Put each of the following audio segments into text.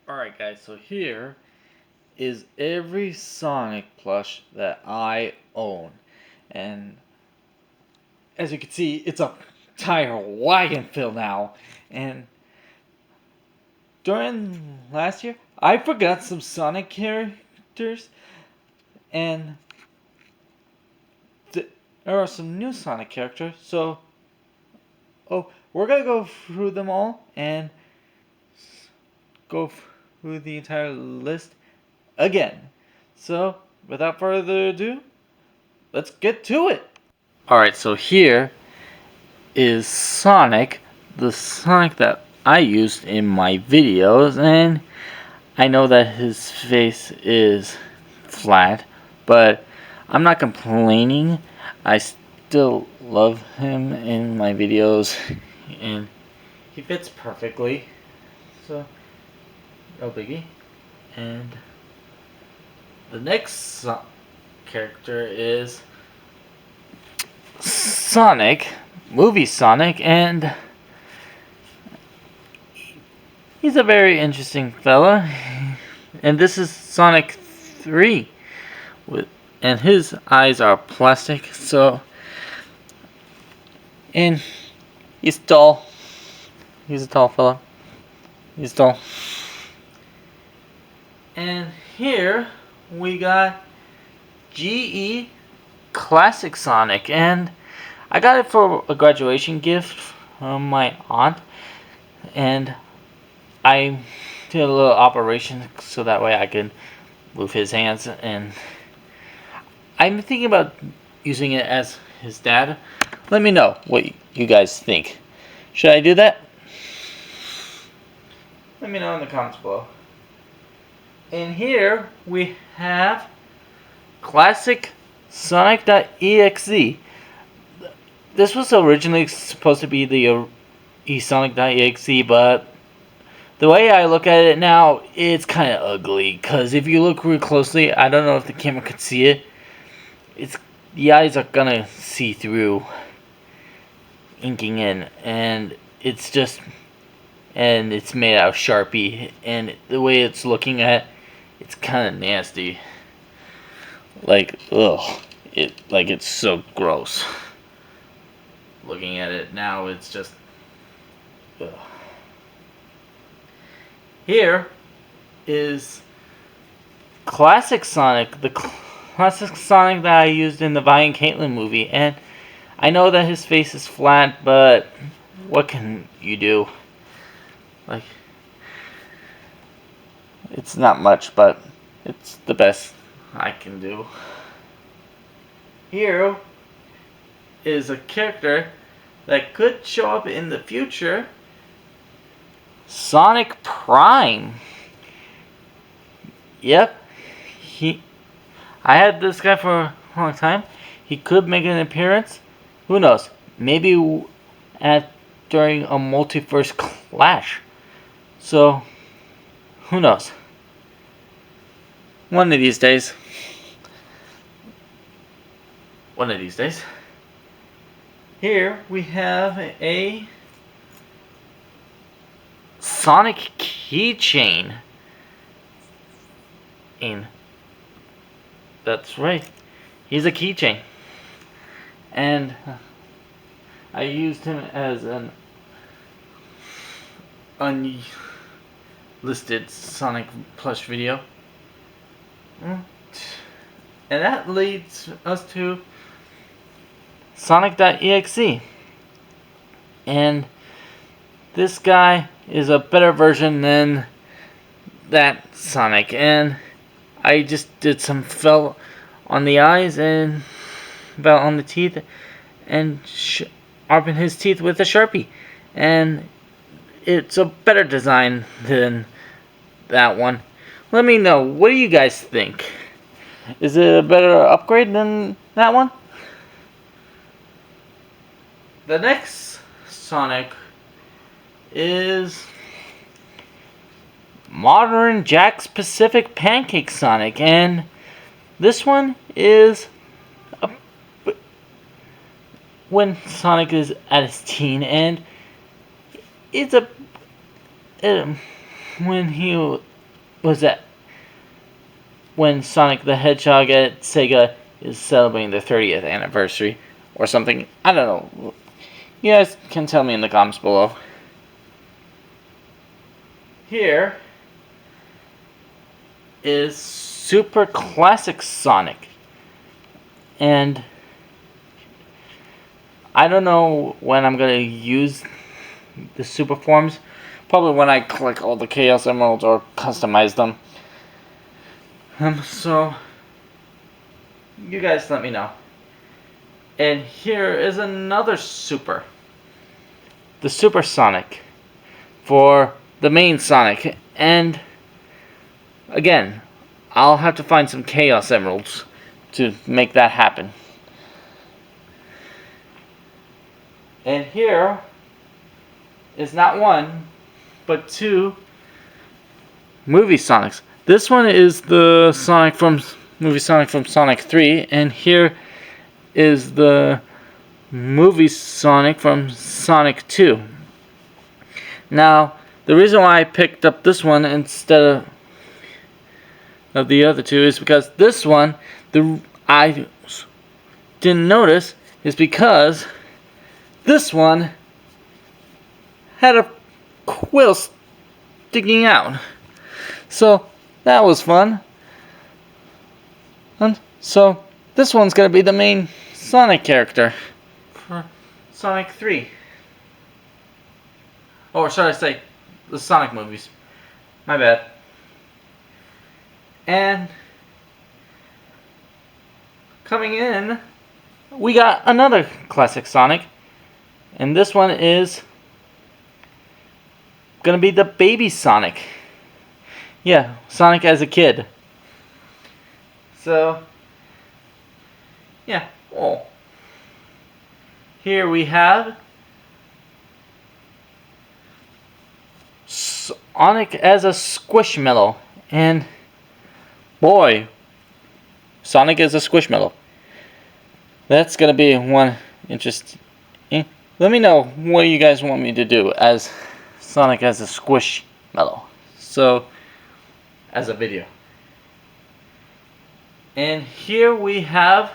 Alright guys, so here is every Sonic plush that I own. And as you can see, it's a tire wagon fill now. And during last year, I forgot some Sonic characters. And there are some new Sonic characters. So, we're going to go through them all and go through the entire list again. So, without further ado, let's get to it. Alright, so here is Sonic, the Sonic that I used in my videos, and I know that his face is flat, but I'm not complaining. I still love him in my videos, and he fits perfectly, so no biggie. And the next character is Sonic, movie Sonic, and he's a very interesting fella. And this is Sonic 3, and his eyes are plastic. So, and he's tall. He's a tall fella. He's tall. And here we got GE Classic Sonic, and I got it for a graduation gift from my aunt, and I did a little operation so that way I can move his hands, and I'm thinking about using it as his dad. Let me know what you guys think. Should I do that? Let me know in the comments below. And here we have Classic Sonic.exe. This was originally supposed to be the Sonic.exe, but the way I look at it now, it's kind of ugly. Because if you look real closely, I don't know if the camera could see it. The eyes are gonna see through inking in, and it's made out of Sharpie, and the way it's looking at, it's kind of nasty. Like, ugh, it's so gross. Looking at it now, it's just, ugh. Here is Classic Sonic, the Classic Sonic that I used in the Vi and Caitlin movie, and I know that his face is flat, but what can you do? Like, it's not much, but it's the best I can do. Here is a character that could show up in the future, Sonic Prime. Yep, I had this guy for a long time. He could make an appearance. Who knows? Maybe during a multiverse clash. So, who knows? One of these days. One of these days. Here we have a Sonic keychain. That's right. He's a keychain. And I used him as an unlisted Sonic plush video. And that leads us to Sonic.exe. And this guy is a better version than that Sonic. And I just did some felt on the eyes and felt on the teeth and sharpened his teeth with a Sharpie. And it's a better design than that one. Let me know. What do you guys think? Is it a better upgrade than that one? The next Sonic is Modern Jack's Pacific Pancake Sonic, and this one is when Sonic is at his teen, and it's when he was that when Sonic the Hedgehog at Sega is celebrating their 30th anniversary or something. I don't know. You guys can tell me in the comments below. Here is Super Classic Sonic. And I don't know when I'm going to use the super forms. Probably when I collect all the Chaos Emeralds or customize them. So, you guys let me know. And here is another Super. The Super Sonic. For the main Sonic. And, again, I'll have to find some Chaos Emeralds to make that happen. And here is not one, but two movie Sonics. This one is the Sonic from movie Sonic from Sonic 3, and here is the movie Sonic from Sonic 2. Now, the reason why I picked up this one instead of the other two is because this one, I didn't notice, is because this one had a quill sticking out. So that was fun. And so this one's going to be the main Sonic character for Sonic 3. Or should I say, the Sonic movies. My bad. And coming in, we got another classic Sonic. And this one is gonna be the baby Sonic. Yeah, Sonic as a kid. So, yeah. Oh. Here we have Sonic as a Squishmallow. And, boy, Sonic as a Squishmallow. That's gonna be one interesting. Let me know what you guys want me to do as Sonic as a Squishmallow. So, as a video. And here we have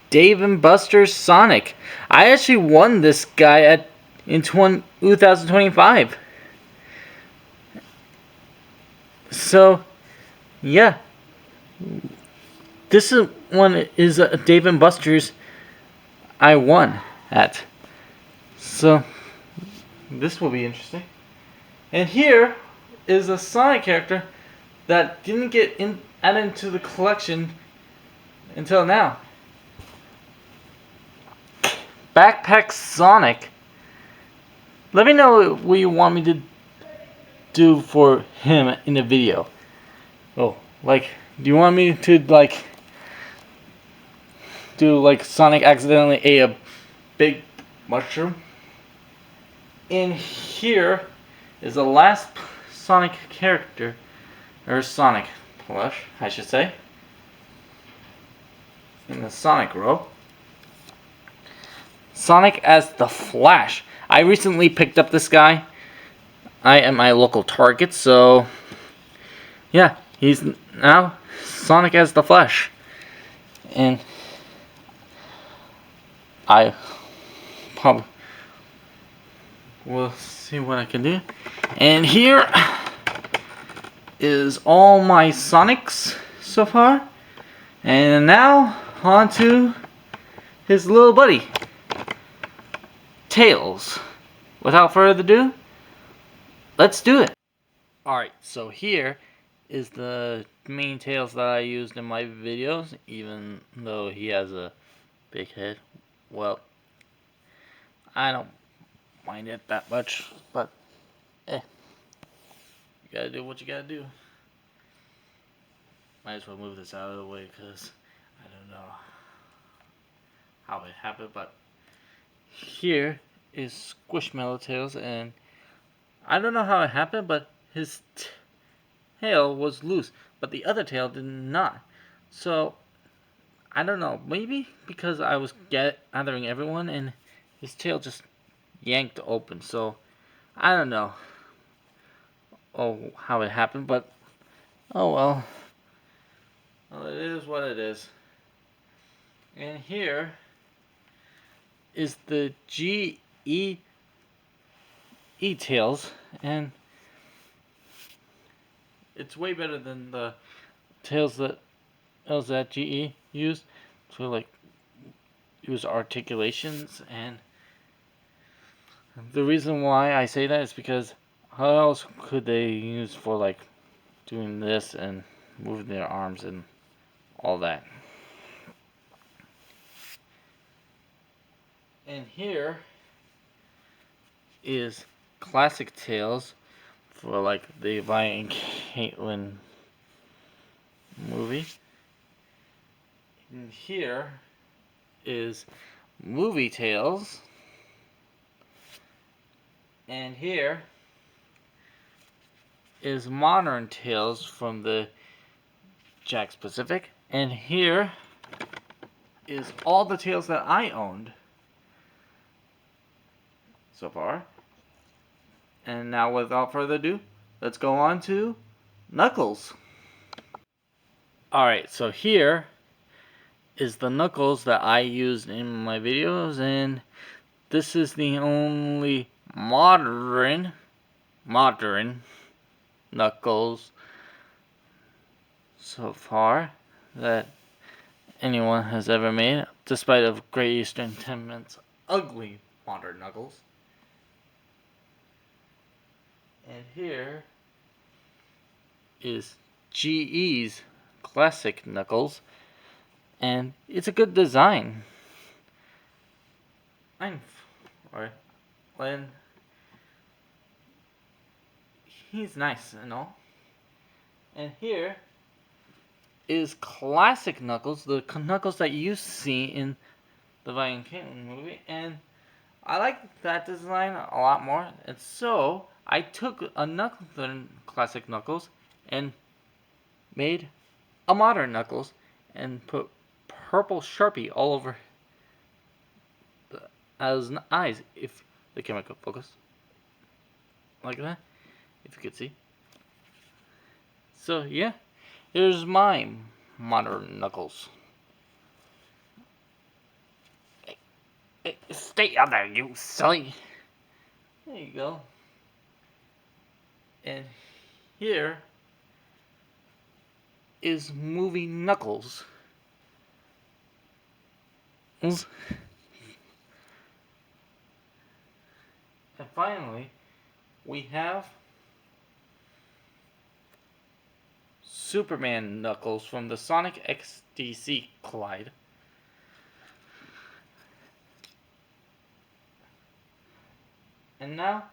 Dave and Buster's Sonic. I actually won this guy in 2025. So, yeah. This one is a Dave and Buster's I won at. So, this will be interesting. And here is a Sonic character that didn't get added into the collection until now. Backpack Sonic. Let me know what you want me to do for him in the video. Oh, like, do you want me to, like, do, like, Sonic accidentally ate a big mushroom? In here is the last Sonic character, or Sonic plush, I should say, in the Sonic row. Sonic as the Flash. I recently picked up this guy. I am my local Target, so yeah, he's now Sonic as the Flash. And I probably will see what I can do. And here is all my Sonics so far. And now on to his little buddy, Tails. Without further ado, let's do it. Alright, so here is the main Tails that I used in my videos, even though he has a big head. Well, I don't mind it that much, but you gotta do what you gotta do. Might as well move this out of the way because I don't know how it happened, but here is Squishmallow Tails, and I don't know how it happened, but his tail was loose, but the other tail did not. So, I don't know, maybe because I was gathering everyone and his tail just yanked open. So, I don't know how it happened, but oh well. Well, it is what it is. And here is the GE tails, and it's way better than the tails that GE used to like use articulations. And the reason why I say that is because how else could they use for like doing this and moving their arms and all that? And here is classic tails for like the Vi and Caitlin movie. And here is movie tails. And here is modern tails from the Jakks Pacific. And here is all the tails that I owned so far. And now without further ado, let's go on to Knuckles. Alright, so here is the Knuckles that I used in my videos, and this is the only modern Knuckles so far that anyone has ever made, despite of Great Eastern Entertainment's ugly modern Knuckles. And here is GE's classic Knuckles, and it's a good design. When he's nice and all. And here is classic Knuckles, the Knuckles that you see in the Vi and Caitlin movie, and I like that design a lot more. And so I took another classic Knuckles and made a modern Knuckles and put purple Sharpie all over his eyes. If the camera could focus like that, if you could see. So yeah, here's my modern Knuckles. Hey, stay on there, you silly. There you go. And here is movie Knuckles. And finally, we have Superman Knuckles from the Sonic XDC Collide. And now,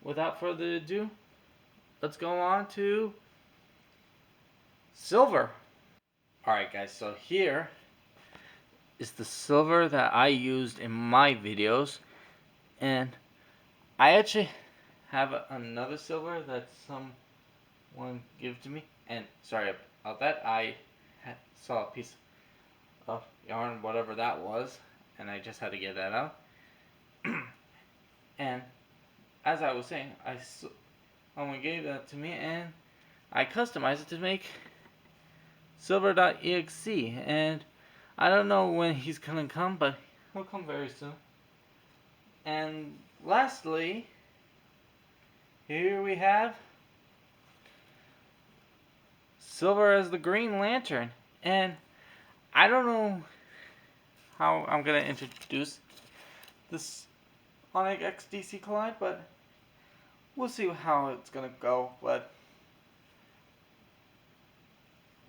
without further ado, let's go on to Silver. Alright guys, so here is the silver that I used in my videos, and I actually have another silver that someone gave to me, and sorry about that, I saw a piece of yarn, whatever that was, and I just had to get that out. And as I was saying, someone gave that to me, and I customized it to make silver.exe, and I don't know when he's gonna come, but he'll come very soon. And lastly, here we have Silver as the Green Lantern, and I don't know how I'm gonna introduce this Sonic XDC Collide, but we'll see how it's gonna go, but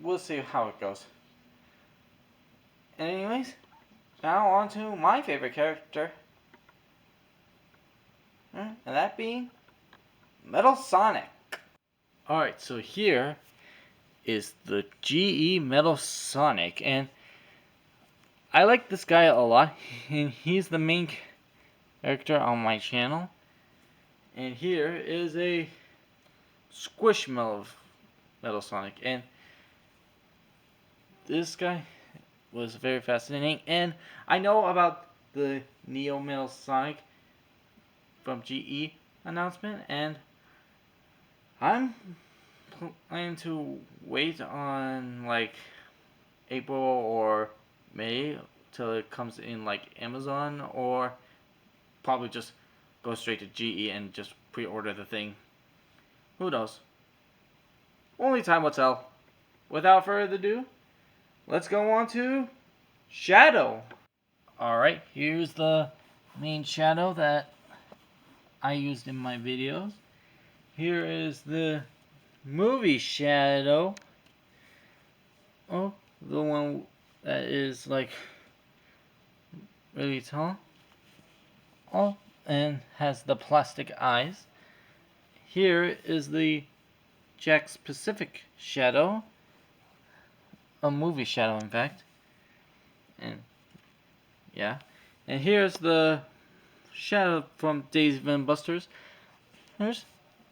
we'll see how it goes. Anyways, now on to my favorite character, and that being Metal Sonic. Alright, so here is the GE Metal Sonic, and I like this guy a lot, and he's the main character on my channel. And here is a Squishmallow Metal Sonic, and this guy was very fascinating. And I know about the Neo Metal Sonic from GE, announcement, and I'm planning to wait on like April or May till it comes in like Amazon, or probably just go straight to GE and just pre-order the thing. Who knows? Only time will tell. Without further ado, let's go on to Shadow. Alright, here's the main shadow that I used in my videos. Here is the movie shadow. Oh, the one that is like really tall. Oh, and has the plastic eyes. Here is the Jack's Pacific shadow. A movie shadow, in fact. And yeah. And here's the shadow from Dave and Buster's.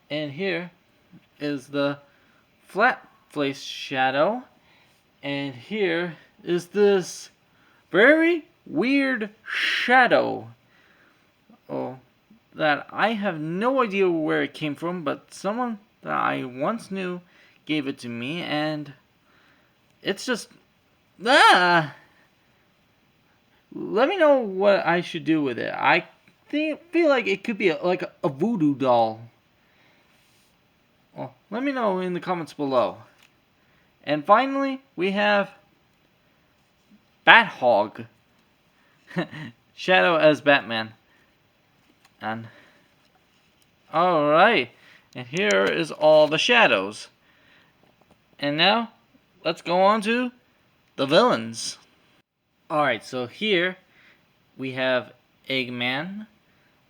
And here is the flat face shadow. And here is this very weird shadow. Oh, that I have no idea where it came from, but someone that I once knew gave it to me, and it's just let me know what I should do with it. I feel like it could be like a voodoo doll. Well, let me know in the comments below. And finally, we have Bat Hog. Shadow as Batman. And alright. And here is all the shadows. And now, let's go on to the villains. Alright, so here we have Eggman,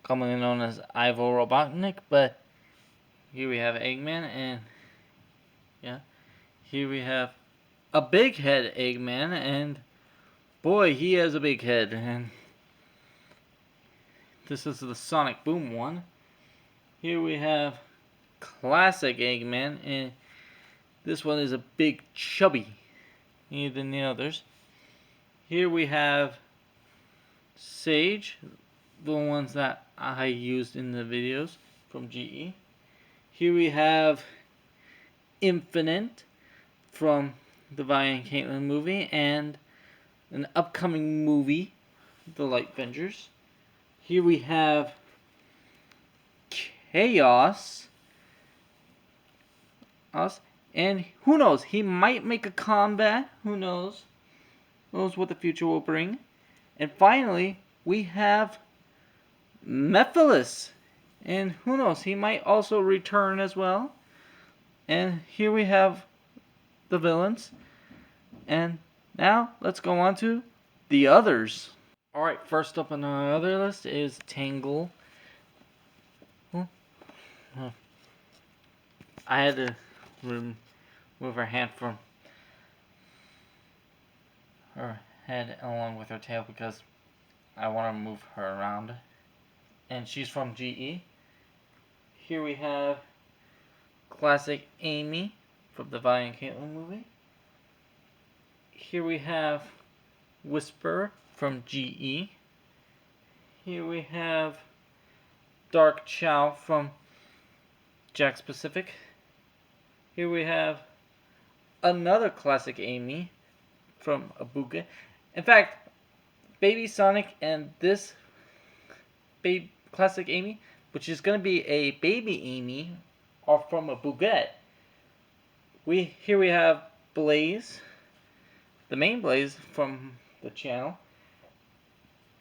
commonly known as Ivo Robotnik, but here we have Eggman, and yeah, here we have a big head Eggman, and boy, he has a big head. And this is the Sonic Boom one. Here we have classic Eggman, and this one is a big chubby than the others. Here we have Sage, the ones that I used in the videos from GE. Here we have Infinite from the Vi and Caitlin movie, and an upcoming movie, The Light Vengers. Here we have Chaos. And who knows, he might make a comeback. Who knows? Who knows what the future will bring. And finally, we have Mephiles. And who knows, he might also return as well. And here we have the villains. And now, let's go on to the others. Alright, first up on our other list is Tangle. I had to remove her hand from her head along with her tail because I want to move her around. And she's from GE. Here we have classic Amy from the Vi and Caitlin movie. Here we have Whisper from GE. Here we have Dark Chow from Jack's Pacific. Here we have another classic Amy from Abuga. In fact, Baby Sonic and this classic Amy, which is going to be a baby Amy, are from a Bugette. Here we have Blaze, the main Blaze from the channel.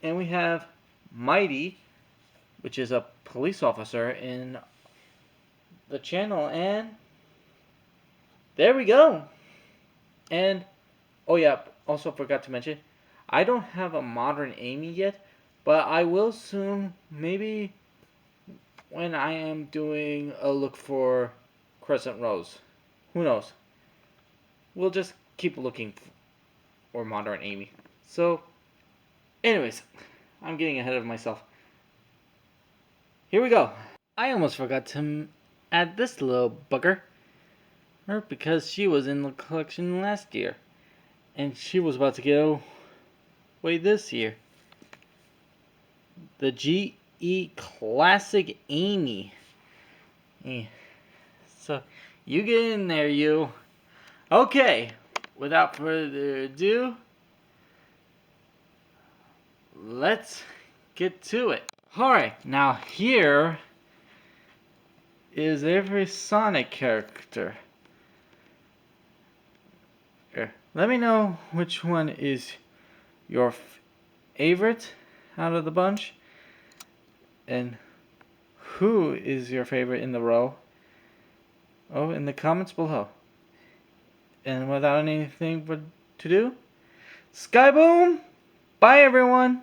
And we have Mighty, which is a police officer in the channel. And there we go. And oh yeah, also forgot to mention, I don't have a modern Amy yet, but I will soon, maybe when I am doing a look for Crescent Rose. Who knows? We'll just keep looking for modern Amy. So, anyways, I'm getting ahead of myself. Here we go. I almost forgot to add this little bugger, because she was in the collection last year, and she was about to go away this year. The GE eat classic Amy. So, you get in there, you. Okay, without further ado, let's get to it. Alright, now here is every Sonic character. Here, let me know which one is your favorite out of the bunch, and who is your favorite in the row. Oh, in the comments below. And without anything but to do, Sky Boom! Bye everyone!